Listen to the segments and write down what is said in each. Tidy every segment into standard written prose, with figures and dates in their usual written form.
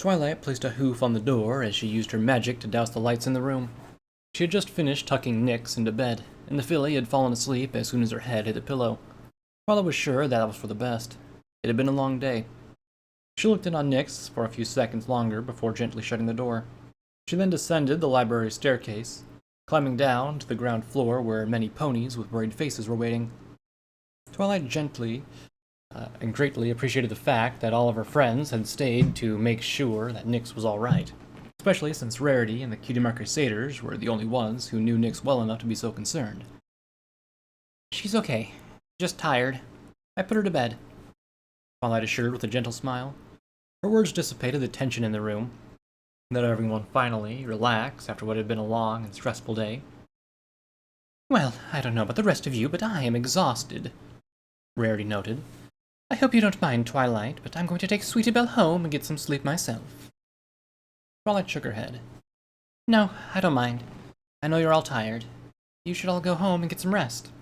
Twilight placed a hoof on the door as she used her magic to douse the lights in the room. She had just finished tucking Nyx into bed, and the filly had fallen asleep as soon as her head hit the pillow. Twilight was sure that was for the best. It had been a long day. She looked in on Nyx for a few seconds longer before gently shutting the door. She then descended the library staircase, climbing down to the ground floor where many ponies with worried faces were waiting. Twilight gently and greatly appreciated the fact that all of her friends had stayed to make sure that Nyx was all right, especially since Rarity and the Cutie Mark Crusaders were the only ones who knew Nyx well enough to be so concerned. "She's okay. Just tired. I put her to bed," Twilight assured with a gentle smile. Her words dissipated the tension in the room, let everyone finally relax after what had been a long and stressful day. "Well, I don't know about the rest of you, but I am exhausted," Rarity noted. "I hope you don't mind, Twilight, but I'm going to take Sweetie Belle home and get some sleep myself." Twilight shook her head. "No, I don't mind. I know you're all tired. You should all go home and get some rest.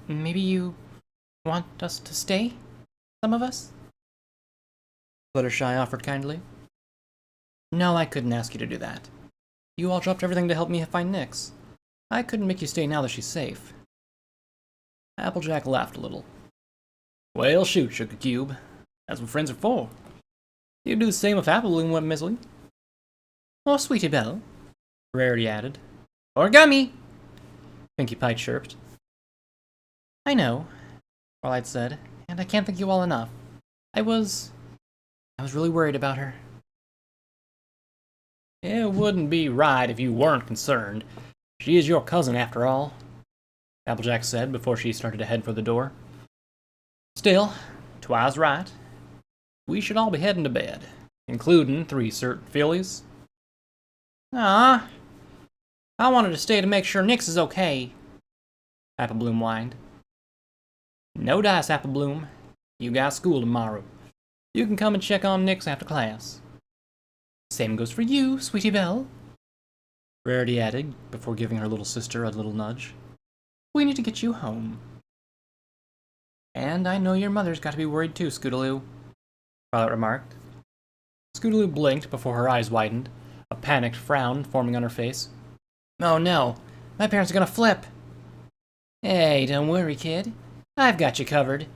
Maybe you want us to stay? Some of us?" Fluttershy offered kindly. "No, I couldn't ask you to do that. You all dropped everything to help me find Nyx. I couldn't make you stay now that she's safe." Applejack laughed a little. "Well, shoot, Sugar Cube. That's what friends are for. You'd do the same if Apple Bloom went missing." "Or Sweetie Belle," Rarity added. "Or Gummy," Pinkie Pie chirped. "I know," Twilight said, "and I can't thank you all enough. I was really worried about her." "It wouldn't be right if you weren't concerned. She is your cousin, after all," Applejack said before she started to head for the door. "Still, Twi's right. We should all be heading to bed, including 3 certain fillies." "Ah, I wanted to stay to make sure Nyx is okay," Apple Bloom whined. "No dice, Apple Bloom. You got school tomorrow. You can come and check on Nyx after class." "Same goes for you, Sweetie Belle," Rarity added before giving her little sister a little nudge. "We need to get you home." "And I know your mother's got to be worried too, Scootaloo," Twilight remarked. Scootaloo blinked before her eyes widened, a panicked frown forming on her face. "Oh no, my parents are gonna flip." "Hey, don't worry, kid. I've got you covered,"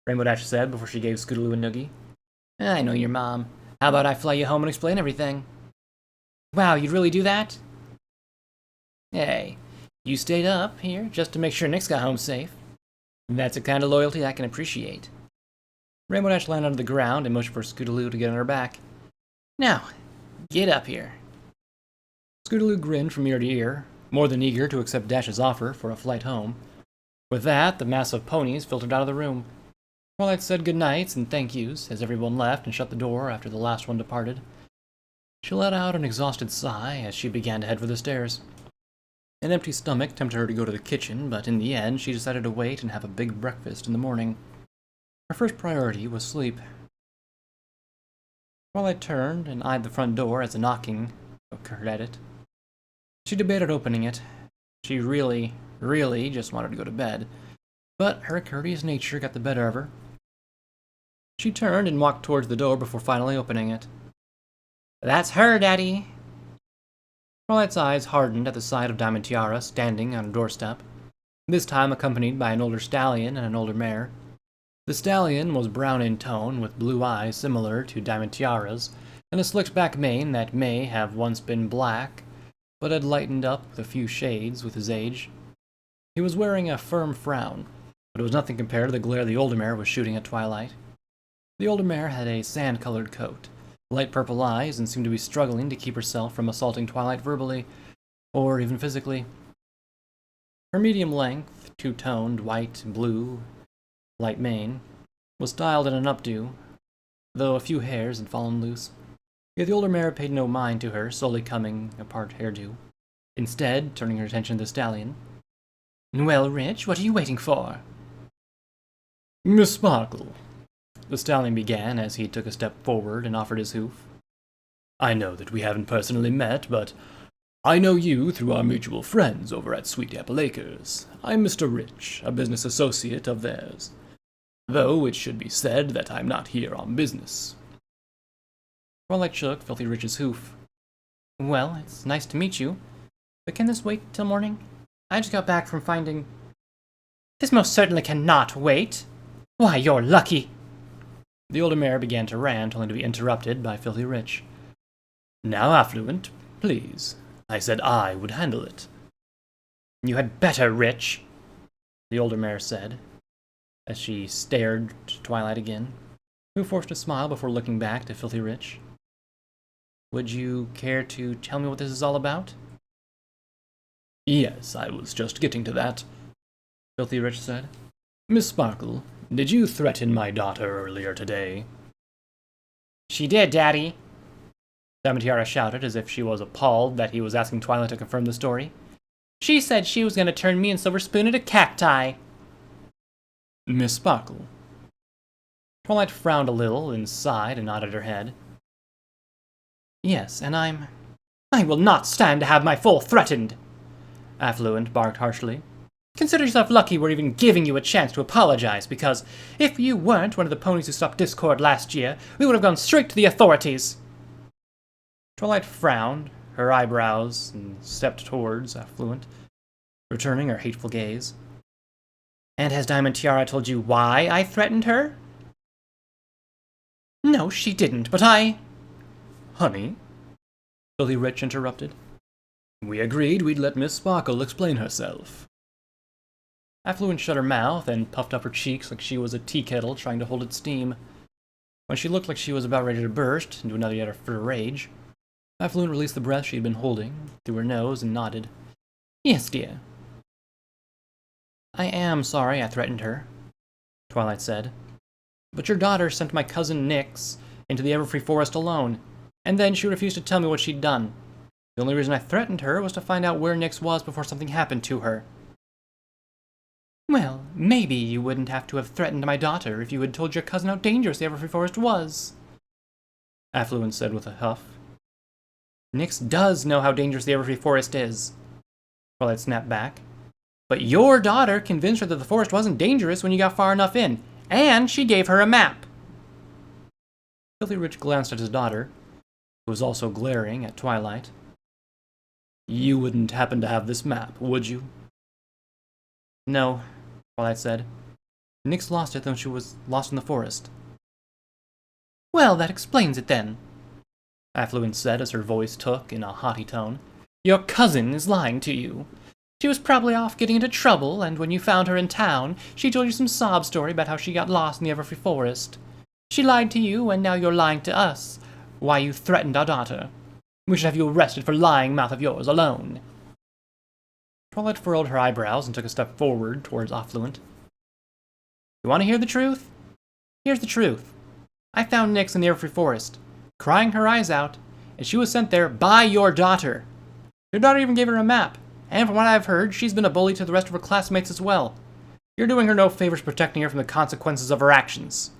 Rainbow Dash said before she gave Scootaloo a noogie. "I know your mom. How about I fly you home and explain everything?" "Wow, you'd really do that?" "Hey, you stayed up here just to make sure Nyx got home safe. That's a kind of loyalty I can appreciate." Rainbow Dash landed on the ground and motioned for Scootaloo to get on her back. "Now, get up here." Scootaloo grinned from ear to ear, more than eager to accept Dash's offer for a flight home. With that, the mass of ponies filtered out of the room. Twilight said good nights and thank yous as everyone left and shut the door after the last one departed. She let out an exhausted sigh as she began to head for the stairs. An empty stomach tempted her to go to the kitchen, but in the end she decided to wait and have a big breakfast in the morning. Her first priority was sleep. Twilight turned and eyed the front door as a knocking occurred at it. She debated opening it. She really just wanted to go to bed, but her courteous nature got the better of her. She turned and walked towards the door before finally opening it. "That's her, Daddy." Twilight's eyes hardened at the sight of Diamond Tiara standing on a doorstep, this time accompanied by an older stallion and an older mare. The stallion was brown in tone, with blue eyes similar to Diamond Tiara's, and a slicked back mane that may have once been black, but had lightened up with a few shades with his age. He was wearing a firm frown, but it was nothing compared to the glare the older mare was shooting at Twilight. The older mare had a sand-colored coat, light purple eyes, and seemed to be struggling to keep herself from assaulting Twilight verbally, or even physically. Her medium-length, two-toned, white and blue, light mane was styled in an updo, though a few hairs had fallen loose. Yet the older mare paid no mind to her solely coming apart hairdo, instead turning her attention to the stallion. "Well, Rich, what are you waiting for?" "Miss Sparkle," the stallion began as he took a step forward and offered his hoof. "I know that we haven't personally met, but I know you through our mutual friends over at Sweet Apple Acres. I'm Mr. Rich, a business associate of theirs. Though it should be said that I'm not here on business." Twilight shook Filthy Rich's hoof. Well, it's nice to meet you, but can this wait till morning? I just got back from finding... This most certainly cannot wait. Why, you're lucky. The older mare began to rant, only to be interrupted by Filthy Rich. Now, Affluent, please. I said I would handle it. You had better, Rich, the older mare said, as she stared to Twilight again, who forced a smile before looking back to Filthy Rich. Would you care to tell me what this is all about? Yes, I was just getting to that, Filthy Rich said. Miss Sparkle, did you threaten my daughter earlier today? She did, Daddy, Diamantiara shouted as if she was appalled that he was asking Twilight to confirm the story. She said she was going to turn me and Silver Spoon into cacti. Miss Sparkle. Twilight frowned a little, then sighed and nodded her head. Yes, and I will not stand to have my foal threatened, Affluent barked harshly. Consider yourself lucky we're even giving you a chance to apologize, because if you weren't one of the ponies who stopped Discord last year, we would have gone straight to the authorities. Twilight frowned, her eyebrows, and stepped towards Affluent, returning her hateful gaze. And has Diamantiara told you why I threatened her? No, she didn't, but I... Honey, Filthy Rich interrupted. We agreed we'd let Miss Sparkle explain herself. Affluent shut her mouth and puffed up her cheeks like she was a tea kettle trying to hold its steam. When she looked like she was about ready to burst into another yet of her rage, Affluent released the breath she had been holding through her nose and nodded. Yes, dear. I am sorry I threatened her, Twilight said. But your daughter sent my cousin Nyx into the Everfree Forest alone, and then she refused to tell me what she'd done. The only reason I threatened her was to find out where Nyx was before something happened to her. Well, maybe you wouldn't have to have threatened my daughter if you had told your cousin how dangerous the Everfree Forest was, Affluent said with a huff. Nyx does know how dangerous the Everfree Forest is, Twilight snapped back. But your daughter convinced her that the forest wasn't dangerous when you got far enough in, and she gave her a map. Filthy Rich glanced at his daughter, who was also glaring at Twilight. You wouldn't happen to have this map, would you? No, Twilight said. Nyx lost it when she was lost in the forest. Well, that explains it then, Affluent said as her voice took in a haughty tone. Your cousin is lying to you. She was probably off getting into trouble, and when you found her in town, she told you some sob story about how she got lost in the Everfree Forest. She lied to you, and now you're lying to us. Why you threatened our daughter. We should have you arrested for lying mouth of yours alone. Twilight furrowed her eyebrows and took a step forward towards Affluent. You want to hear the truth? Here's the truth. I found Nyx in the Everfree Forest, crying her eyes out, and she was sent there by your daughter. Your daughter even gave her a map, and from what I've heard, she's been a bully to the rest of her classmates as well. You're doing her no favors protecting her from the consequences of her actions.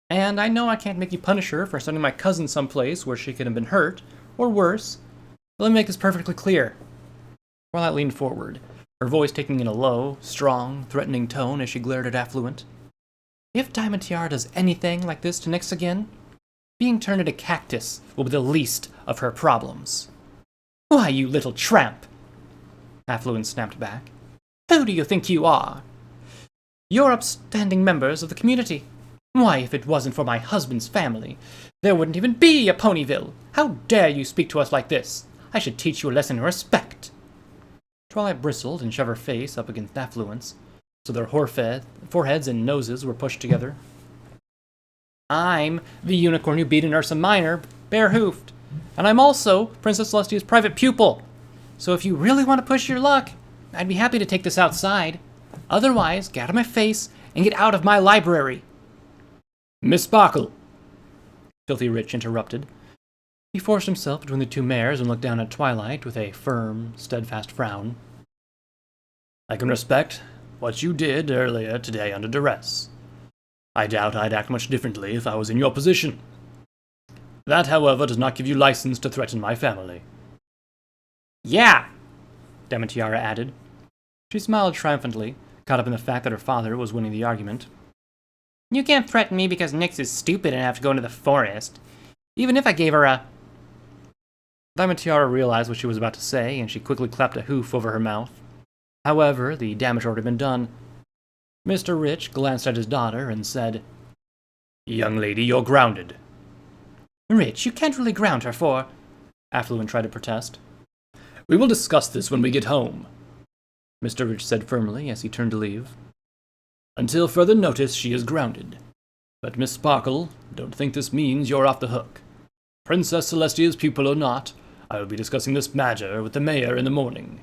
And I know I can't make you punish her for sending my cousin someplace where she could have been hurt, or worse, but let me make this perfectly clear. Twilight leaned forward, her voice taking in a low, strong, threatening tone as she glared at Affluent. If Diamantiara does anything like this to Nyx again, being turned into cactus will be the least of her problems. Why, you little tramp! Affluent snapped back. Who do you think you are? You're upstanding members of the community. Why, if it wasn't for my husband's family, there wouldn't even be a Ponyville. How dare you speak to us like this? I should teach you a lesson in respect. Twilight bristled and shoved her face up against Affluent's, so their foreheads and noses were pushed together. I'm the unicorn who beat an Ursa Minor, bare-hoofed, and I'm also Princess Celestia's private pupil. So if you really want to push your luck, I'd be happy to take this outside. Otherwise, get out of my face and get out of my library. Miss Sparkle, Filthy Rich interrupted. He forced himself between the two mares and looked down at Twilight with a firm, steadfast frown. I can respect what you did earlier today under duress. I doubt I'd act much differently if I was in your position. That, however, does not give you license to threaten my family. Yeah, Diamantiara added. She smiled triumphantly, caught up in the fact that her father was winning the argument. You can't threaten me because Nyx is stupid enough to go into the forest. Even if I gave her a... Diamond Tiara realized what she was about to say, and she quickly clapped a hoof over her mouth. However, the damage had already been done. Mr. Rich glanced at his daughter and said, "Young lady, you're grounded." Rich, you can't really ground her for... Affluent tried to protest. "We will discuss this when we get home," Mr. Rich said firmly as he turned to leave. "Until further notice, she is grounded. But Miss Sparkle, don't think this means you're off the hook. Princess Celestia's pupil or not, I will be discussing this matter with the mayor in the morning."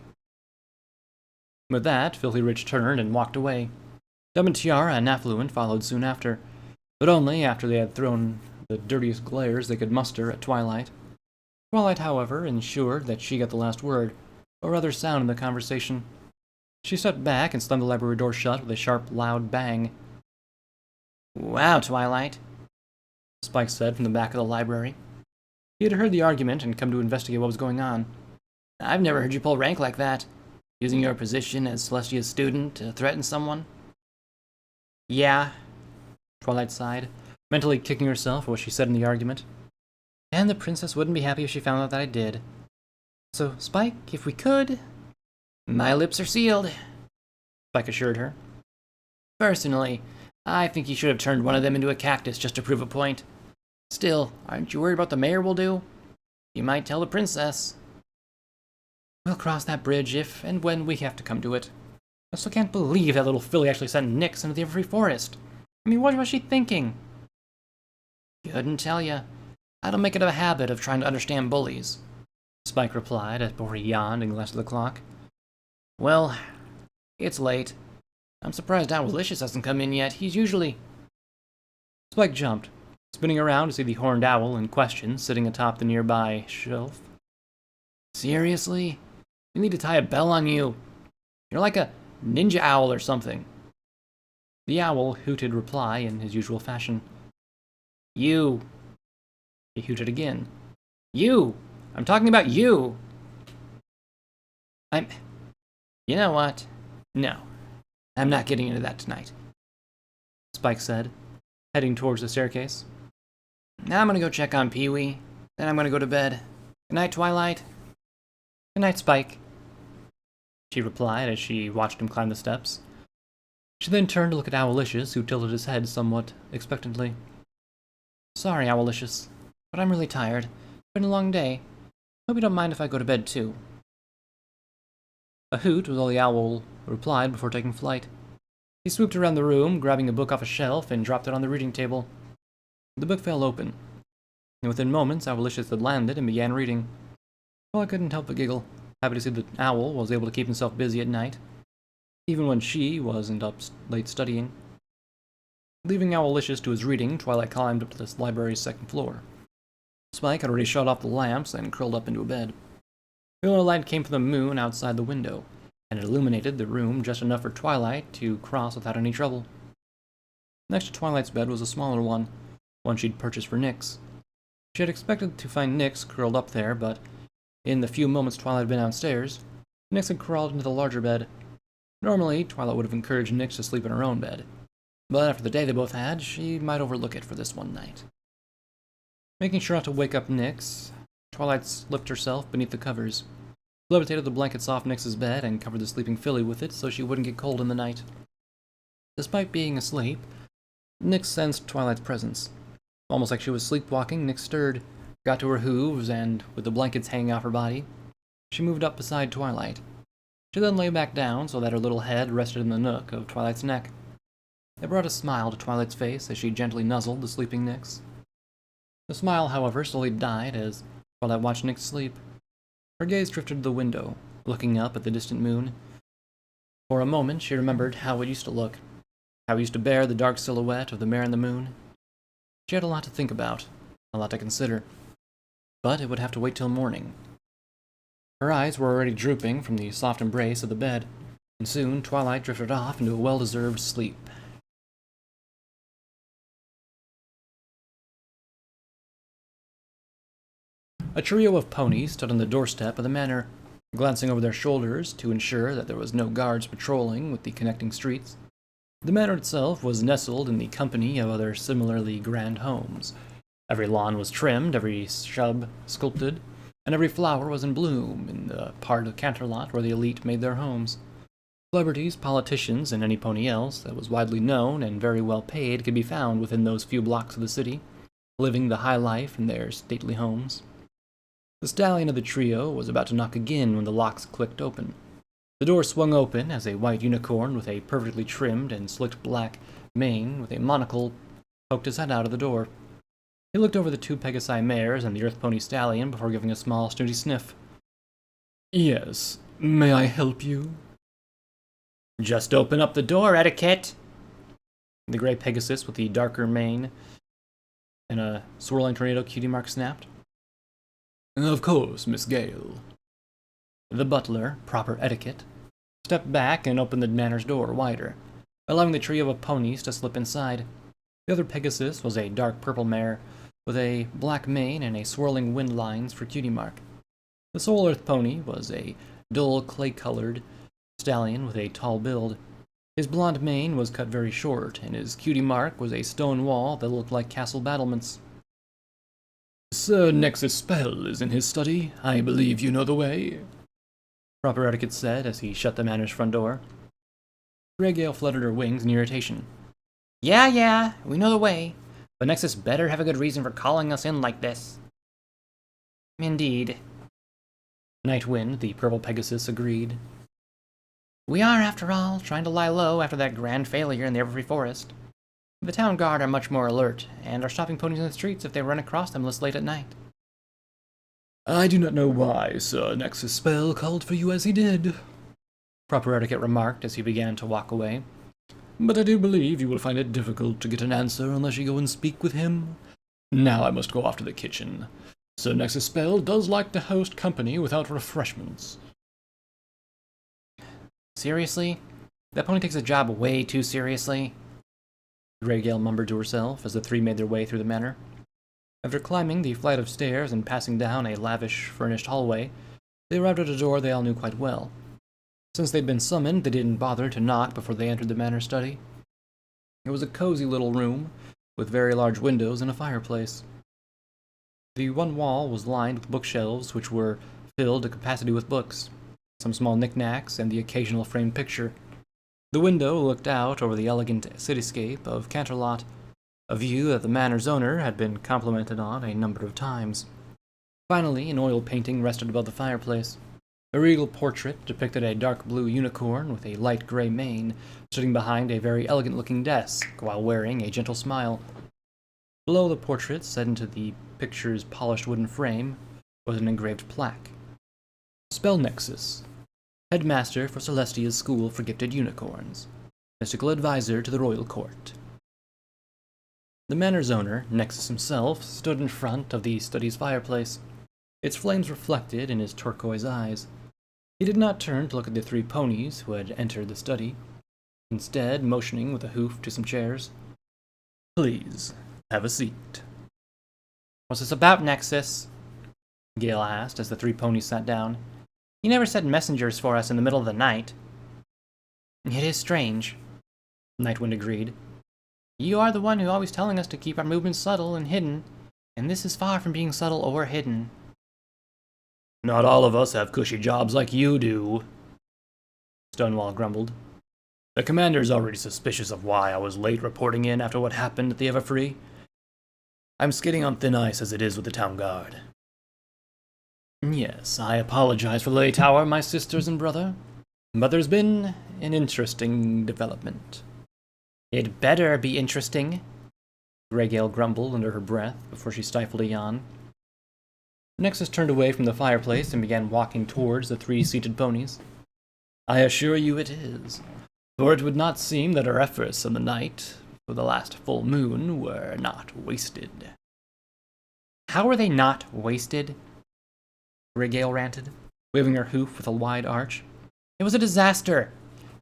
With that, Filthy Rich turned and walked away. Diamond Tiara and Affluent followed soon after, but only after they had thrown the dirtiest glares they could muster at Twilight. Twilight, however, ensured that she got the last word, or other sound in the conversation. She stepped back and slammed the library door shut with a sharp, loud bang. Wow, Twilight, Spike said from the back of the library. He had heard the argument and come to investigate what was going on. I've never heard you pull rank like that, using your position as Celestia's student to threaten someone. Yeah, Twilight sighed, mentally kicking herself for what she said in the argument. And the princess wouldn't be happy if she found out that I did. So, Spike, if we could... My lips are sealed, Spike assured her. Personally, I think you should have turned one of them into a cactus just to prove a point. Still, aren't you worried about the mayor will do? You might tell the princess. We'll cross that bridge if and when we have to come to it. I still can't believe that little filly actually sent Nyx into the Everfree Forest. I mean, what was she thinking? Couldn't tell ya. I don't make it a habit of trying to understand bullies, Spike replied before he yawned and glanced at the clock. Well, it's late. I'm surprised Owlicious hasn't come in yet. He's usually... Spike jumped, spinning around to see the horned owl in question sitting atop the nearby shelf. Seriously? We need to tie a bell on you. You're like a ninja owl or something. The owl hooted reply in his usual fashion. You. He hooted again. You! I'm talking about you! You know what? No. I'm not getting into that tonight, Spike said, heading towards the staircase. Now I'm gonna go check on Pee-wee. Then I'm gonna go to bed. Good night, Twilight. Good night, Spike, she replied as she watched him climb the steps. She then turned to look at Owlicious, who tilted his head somewhat expectantly. Sorry, Owlicious, but I'm really tired. It's been a long day. Hope you don't mind if I go to bed, too. A hoot was all the owl replied before taking flight. He swooped around the room, grabbing a book off a shelf, and dropped it on the reading table. The book fell open, and within moments Owlicious had landed and began reading. Well, I couldn't help but giggle, happy to see that Owl was able to keep himself busy at night, even when she wasn't up late studying. Leaving Owlicious to his reading, Twilight climbed up to the library's second floor. Spike had already shut off the lamps and curled up into a bed. The only light came from the moon outside the window, and it illuminated the room just enough for Twilight to cross without any trouble. Next to Twilight's bed was a smaller one she'd purchased for Nyx. She had expected to find Nyx curled up there, but in the few moments Twilight had been downstairs, Nyx had crawled into the larger bed. Normally, Twilight would have encouraged Nyx to sleep in her own bed, but after the day they both had, she might overlook it for this one night. Making sure not to wake up Nyx, Twilight slipped herself beneath the covers, levitated the blankets off Nyx's bed, and covered the sleeping filly with it so she wouldn't get cold in the night. Despite being asleep, Nyx sensed Twilight's presence. Almost like she was sleepwalking, Nyx stirred, got to her hooves, and, with the blankets hanging off her body, she moved up beside Twilight. She then lay back down so that her little head rested in the nook of Twilight's neck. It brought a smile to Twilight's face as she gently nuzzled the sleeping Nyx. The smile, however, slowly died as Twilight watched Nyx sleep. Her gaze drifted to the window, looking up at the distant moon. For a moment, she remembered how it used to look, how it used to bear the dark silhouette of the mare and the moon. She had a lot to think about, a lot to consider, but it would have to wait till morning. Her eyes were already drooping from the soft embrace of the bed, and soon Twilight drifted off into a well-deserved sleep. A trio of ponies stood on the doorstep of the manor, glancing over their shoulders to ensure that there was no guards patrolling with the connecting streets. The manor itself was nestled in the company of other similarly grand homes. Every lawn was trimmed, every shrub sculpted, and every flower was in bloom in the part of Canterlot where the elite made their homes. Celebrities, politicians, and any pony else that was widely known and very well paid could be found within those few blocks of the city, living the high life in their stately homes. The stallion of the trio was about to knock again when the locks clicked open. The door swung open as a white unicorn with a perfectly trimmed and slicked black mane with a monocle poked his head out of the door. He looked over the 2 Pegasi mares and the Earth Pony stallion before giving a small, snooty sniff. Yes, may I help you? Just open up the door, Etiquette. The gray Pegasus with the darker mane and a swirling tornado cutie mark snapped. Of course, Miss Gale. The butler, proper etiquette, stepped back and opened the manor's door wider, allowing the trio of ponies to slip inside. The other Pegasus was a dark purple mare with a black mane and a swirling wind lines for cutie mark. The Soul Earth pony was a dull clay-colored stallion with a tall build. His blonde mane was cut very short, and his cutie mark was a stone wall that looked like castle battlements. Sir Nexus Spell is in his study. I believe you know the way. Proper etiquette said as he shut the manor's front door. Greygale fluttered her wings in irritation. Yeah, we know the way. But Nexus better have a good reason for calling us in like this. Indeed. Nightwind, the purple Pegasus, agreed. We are, after all, trying to lie low after that grand failure in the Everfree Forest. The town guard are much more alert, and are stopping ponies in the streets if they run across them this late at night. I do not know why Sir Nexus Spell called for you as he did, Proper etiquette remarked as he began to walk away. but I do believe you will find it difficult to get an answer unless you go and speak with him. Now I must go off to the kitchen. Sir Nexus Spell does like to host company without refreshments. Seriously? That pony takes the job way too seriously. Greygale mumbled to herself as the 3 made their way through the manor. After climbing the flight of stairs and passing down a lavish furnished hallway, they arrived at a door they all knew quite well. Since they'd been summoned, they didn't bother to knock before they entered the manor study. It was a cozy little room, with very large windows and a fireplace. The one wall was lined with bookshelves which were filled to capacity with books, some small knickknacks, and the occasional framed picture. The window looked out over the elegant cityscape of Canterlot, a view that the manor's owner had been complimented on a number of times. Finally, an oil painting rested above the fireplace. A regal portrait depicted a dark blue unicorn with a light gray mane sitting behind a very elegant-looking desk while wearing a gentle smile. Below the portrait, set into the picture's polished wooden frame, was an engraved plaque. Spell Nexus, Headmaster for Celestia's School for Gifted Unicorns, Mystical Advisor to the Royal Court. The manor's owner, Nexus himself, stood in front of the study's fireplace, its flames reflected in his turquoise eyes. He did not turn to look at the 3 ponies who had entered the study, instead motioning with a hoof to some chairs. Please, have a seat. What's this about, Nexus? Gale asked as the 3 ponies sat down. You never sent messengers for us in the middle of the night. It is strange, Nightwind agreed. You are the one who always telling us to keep our movements subtle and hidden, and this is far from being subtle or hidden. Not all of us have cushy jobs like you do, Stonewall grumbled. The commander's already suspicious of why I was late reporting in after what happened at the Everfree. I'm skating on thin ice as it is with the town guard. Yes, I apologize for the late hour, my sisters and brother, but there's been an interesting development. It better be interesting, Greygale grumbled under her breath before she stifled a yawn. Nexus turned away from the fireplace and began walking towards the 3 seated ponies. I assure you it is, for it would not seem that our efforts on the night for the last full moon were not wasted. How were they not wasted? Greygale ranted, waving her hoof with a wide arch. It was a disaster.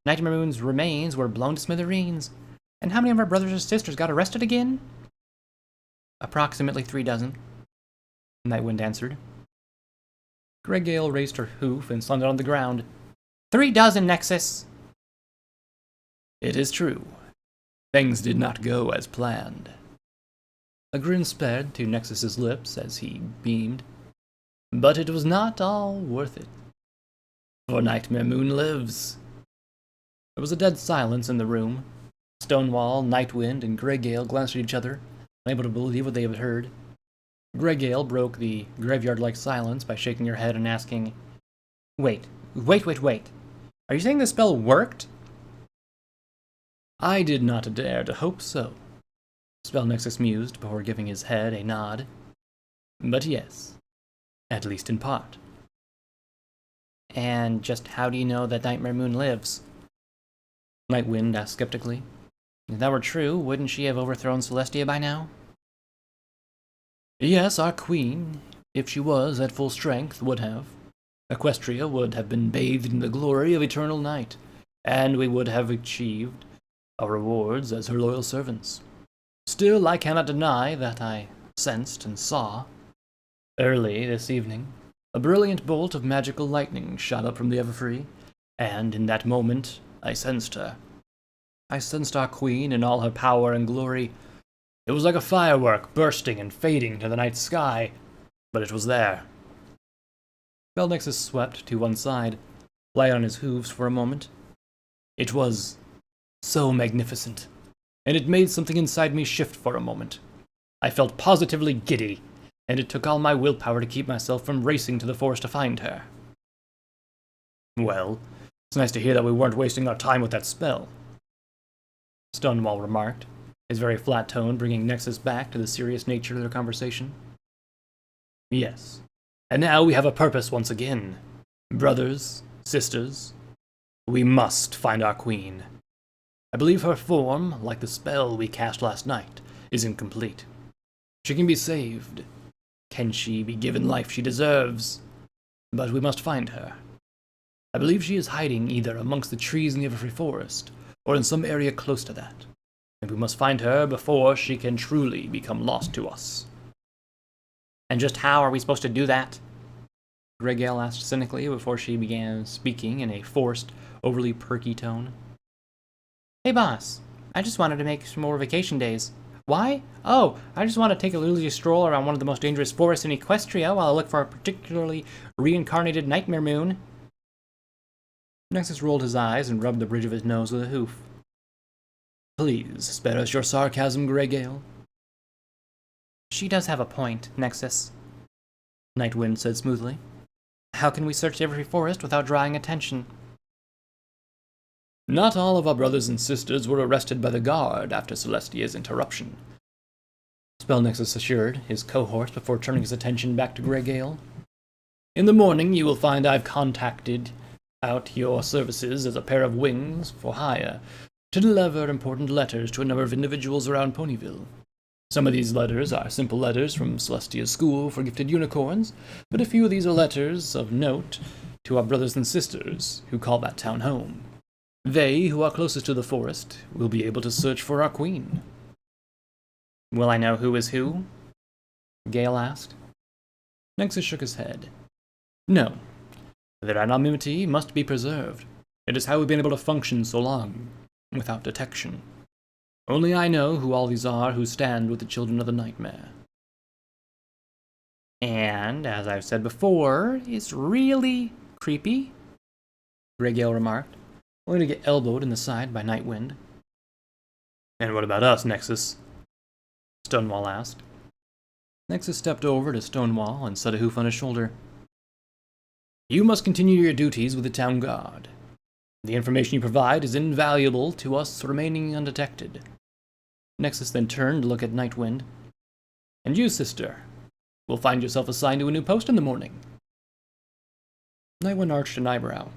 Nightmare Moon's remains were blown to smithereens. And how many of our brothers or sisters got arrested again? Approximately 3 dozen, Nightwind answered. Greygale raised her hoof and slammed it on the ground. 3 dozen, Nexus! It is true. things did not go as planned. A grin sped to Nexus's lips as he beamed. But it was not all worth it. For Nightmare Moon lives. There was a dead silence in the room. Stonewall, Nightwind, and Greygale glanced at each other, unable to believe what they had heard. Greygale broke the graveyard-like silence by shaking her head and asking, Wait. Are you saying the spell worked? I did not dare to hope so, Spell Nexus mused before giving his head a nod. But yes, at least in part. And just how do you know that Nightmare Moon lives? Nightwind asked skeptically. If that were true, wouldn't she have overthrown Celestia by now? Yes, our queen, if she was at full strength, would have. Equestria would have been bathed in the glory of eternal night, and we would have achieved our rewards as her loyal servants. Still, I cannot deny that I sensed and saw, early this evening, a brilliant bolt of magical lightning shot up from the Everfree, and in that moment I sensed her. I sensed our queen in all her power and glory. It was like a firework bursting and fading to the night sky, but it was there. Spell Nexus swept to one side, light on his hooves for a moment. It was so magnificent, and it made something inside me shift for a moment. I felt positively giddy, and it took all my willpower to keep myself from racing to the forest to find her. Well, it's nice to hear that we weren't wasting our time with that spell, Stonewall remarked, his very flat tone bringing Nexus back to the serious nature of their conversation. Yes, and now we have a purpose once again. Brothers, sisters, we must find our queen. I believe her form, like the spell we cast last night, is incomplete. She can be saved. Can she be given life she deserves? But we must find her. I believe she is hiding either amongst the trees in the Everfree Forest, or in some area close to that, and we must find her before she can truly become lost to us. And just how are we supposed to do that? Greygale asked cynically before she began speaking in a forced, overly perky tone. Hey boss, I just wanted to make some more vacation days. Why? Oh, I just want to take a leisurely stroll around one of the most dangerous forests in Equestria while I look for a particularly reincarnated Nightmare Moon. Nexus rolled his eyes and rubbed the bridge of his nose with a hoof. Please, spare us your sarcasm, Greygale. She does have a point, Nexus, Nightwind said smoothly. How can we search every forest without drawing attention? Not all of our brothers and sisters were arrested by the guard after Celestia's interruption, Spell Nexus assured his cohorts before turning his attention back to Greygale. In the morning you will find I've contacted out your services as a pair of wings for hire to deliver important letters to a number of individuals around Ponyville. Some of these letters are simple letters from Celestia's School for Gifted Unicorns, but a few of these are letters of note to our brothers and sisters who call that town home. They, who are closest to the forest, will be able to search for our queen. Will I know who is who? Gale asked. Nexus shook his head. No. Their anonymity must be preserved. It is how we've been able to function so long, without detection. Only I know who all these are who stand with the children of the nightmare. And, as I've said before, it's really creepy, Greygale remarked, only to get elbowed in the side by Nightwind. And what about us, Nexus? Stonewall asked. Nexus stepped over to Stonewall and set a hoof on his shoulder. You must continue your duties with the town guard. The information you provide is invaluable to us remaining undetected. Nexus then turned to look at Nightwind. And you, sister, will find yourself assigned to a new post in the morning. Nightwind arched an eyebrow.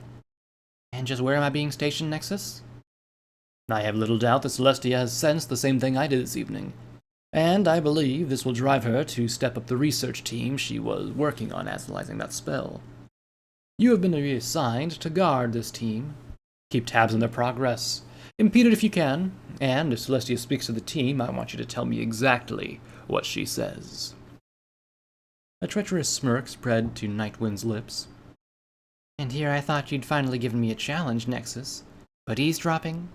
And just where am I being stationed, Nexus? I have little doubt that Celestia has sensed the same thing I did this evening, and I believe this will drive her to step up the research team she was working on analyzing that spell. You have been reassigned to guard this team. Keep tabs on their progress. Impede it if you can, and if Celestia speaks to the team, I want you to tell me exactly what she says. A treacherous smirk spread to Nightwind's lips. And here I thought you'd finally given me a challenge, Nexus. But eavesdropping?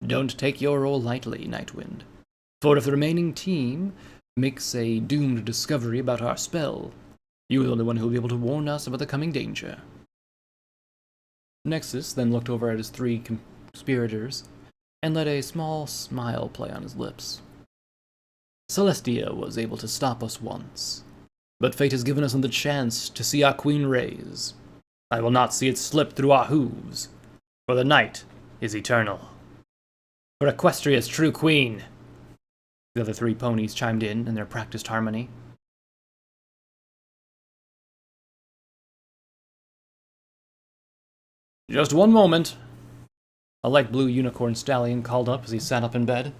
Don't take your role lightly, Nightwind. For if the remaining team makes a doomed discovery about our spell, you are the only one who will be able to warn us about the coming danger. Nexus then looked over at his three conspirators and let a small smile play on his lips. Celestia was able to stop us once, but fate has given us another chance to see our queen raise. I will not see it slip through our hooves, for the night is eternal. For Equestria's true queen. The other three ponies chimed in their practiced harmony. Just one moment. A light blue unicorn stallion called up as he sat up in bed.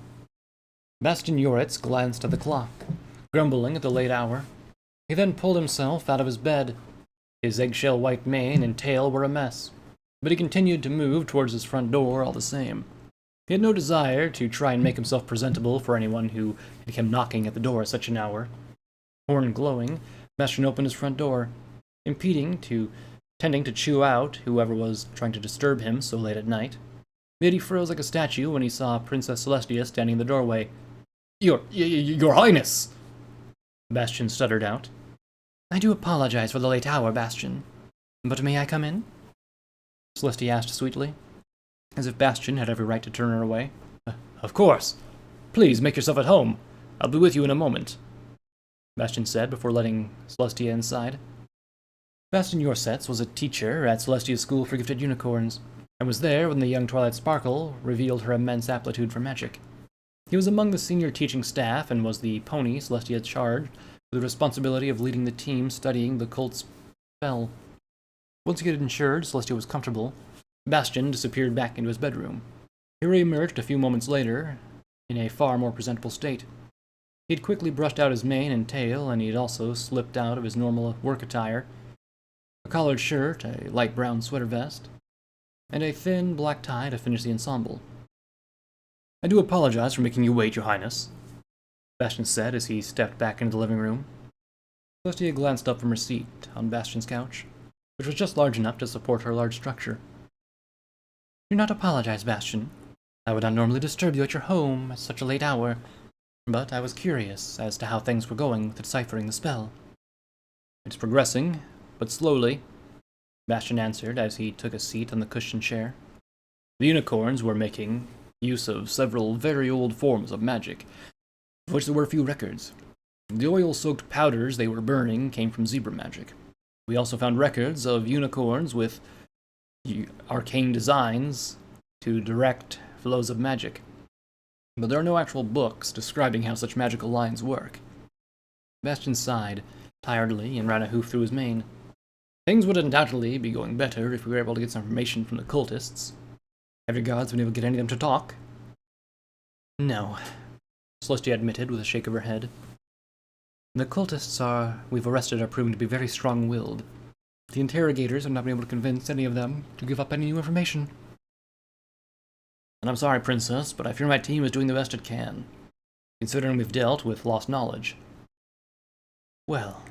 Bastion Yoritz glanced at the clock, grumbling at the late hour. He then pulled himself out of his bed. His eggshell white mane and tail were a mess, but he continued to move towards his front door all the same. He had no desire to try and make himself presentable for anyone who had come knocking at the door at such an hour. Horn glowing, Bastion opened his front door, tending to chew out whoever was trying to disturb him so late at night. Yet he froze like a statue when he saw Princess Celestia standing in the doorway. Your Highness! Bastion stuttered out. I do apologize for the late hour, Bastion. But may I come in? Celestia asked sweetly, as if Bastion had every right to turn her away. Of course. Please make yourself at home. I'll be with you in a moment, Bastion said before letting Celestia inside. Bastion Yorsets was a teacher at Celestia's School for Gifted Unicorns, and was there when the young Twilight Sparkle revealed her immense aptitude for magic. He was among the senior teaching staff and was the pony Celestia charged with the responsibility of leading the team studying the cult's spell. Once he had ensured Celestia was comfortable, Bastion disappeared back into his bedroom. He re-emerged a few moments later, in a far more presentable state. He had quickly brushed out his mane and tail, and he had also slipped out of his normal work attire, a collared shirt, a light brown sweater vest, and a thin black tie to finish the ensemble. I do apologize for making you wait, Your Highness, Bastion said as he stepped back into the living room. Celestia glanced up from her seat on Bastion's couch, which was just large enough to support her large structure. Do not apologize, Bastion. I would not normally disturb you at your home at such a late hour, but I was curious as to how things were going with deciphering the spell. It's progressing, but slowly, Bastion answered as he took a seat on the cushioned chair. The unicorns were making use of several very old forms of magic, of which there were few records. The oil-soaked powders they were burning came from zebra magic. We also found records of unicorns with arcane designs to direct flows of magic, but there are no actual books describing how such magical lines work. Bastion sighed tiredly and ran a hoof through his mane. Things would undoubtedly be going better if we were able to get some information from the cultists. Have your gods been able to get any of them to talk? No, Celestia admitted with a shake of her head. The cultists we've arrested are proving to be very strong-willed. The interrogators have not been able to convince any of them to give up any new information. And I'm sorry, Princess, but I fear my team is doing the best it can, considering we've dealt with lost knowledge. Well,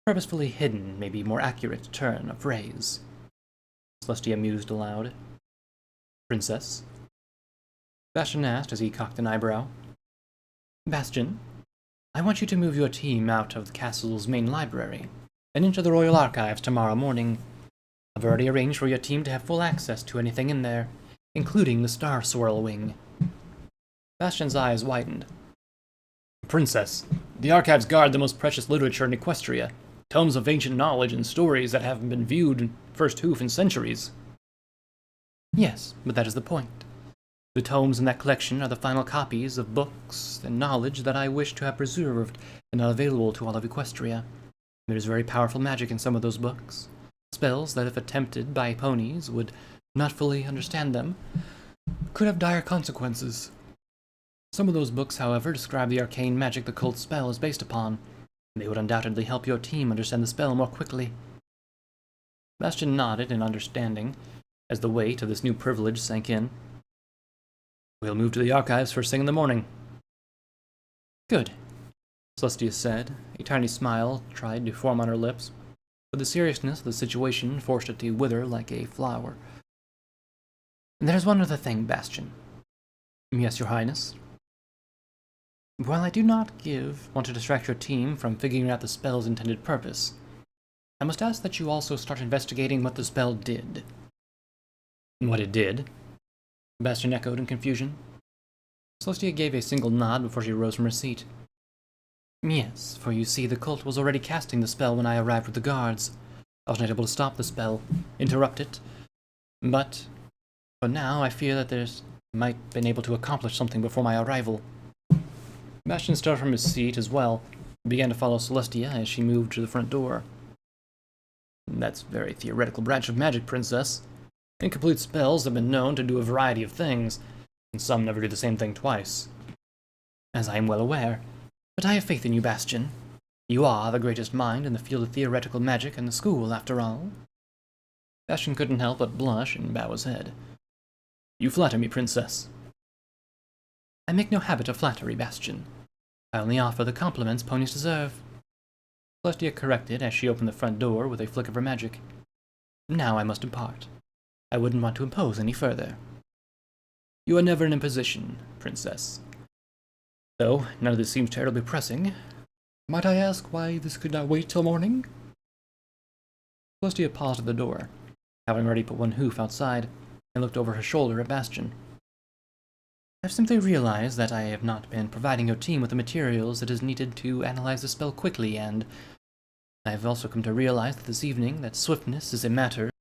purposefully hidden may be more accurate turn of phrase. Celestia mused aloud. Princess? Bastion asked as he cocked an eyebrow. Bastion, I want you to move your team out of the castle's main library and into the Royal Archives tomorrow morning. I've already arranged for your team to have full access to anything in there, including the Star Swirl Wing. Bastion's eyes widened. Princess, the archives guard the most precious literature in Equestria, tomes of ancient knowledge and stories that haven't been viewed first hoof in centuries. Yes, but that is the point. The tomes in that collection are the final copies of books and knowledge that I wish to have preserved and not available to all of Equestria. There is very powerful magic in some of those books. Spells that, if attempted by ponies, would not fully understand them, could have dire consequences. Some of those books, however, describe the arcane magic the cult spell is based upon, and they would undoubtedly help your team understand the spell more quickly. Bastion nodded in understanding as the weight of this new privilege sank in. We'll move to the archives first thing in the morning. Good, Celestia said. A tiny smile tried to form on her lips, but the seriousness of the situation forced it to wither like a flower. And there's one other thing, Bastion. Yes, Your Highness. While I do not want to distract your team from figuring out the spell's intended purpose, I must ask that you also start investigating what the spell did. What it did? Bastion echoed in confusion. Celestia gave a single nod before she rose from her seat. Yes, for you see, the cult was already casting the spell when I arrived with the guards. I was not able to stop the spell, interrupt it, but for now I fear that there's might have been able to accomplish something before my arrival. Bastion started from his seat as well, and began to follow Celestia as she moved to the front door. That's a very theoretical branch of magic, Princess. Incomplete spells have been known to do a variety of things, and some never do the same thing twice. As I am well aware, but I have faith in you, Bastion. You are the greatest mind in the field of theoretical magic in the school, after all. Bastion couldn't help but blush and bow his head. You flatter me, Princess. I make no habit of flattery, Bastion. I only offer the compliments ponies deserve. Celestia corrected as she opened the front door with a flick of her magic. Now I must depart. I wouldn't want to impose any further. You are never in a position, Princess. Though none of this seems terribly pressing, might I ask why this could not wait till morning? Celestia paused at the door, having already put one hoof outside, and looked over her shoulder at Bastion. I've simply realized that I have not been providing your team with the materials that is needed to analyze the spell quickly, and I have also come to realize that this evening that swiftness is a matter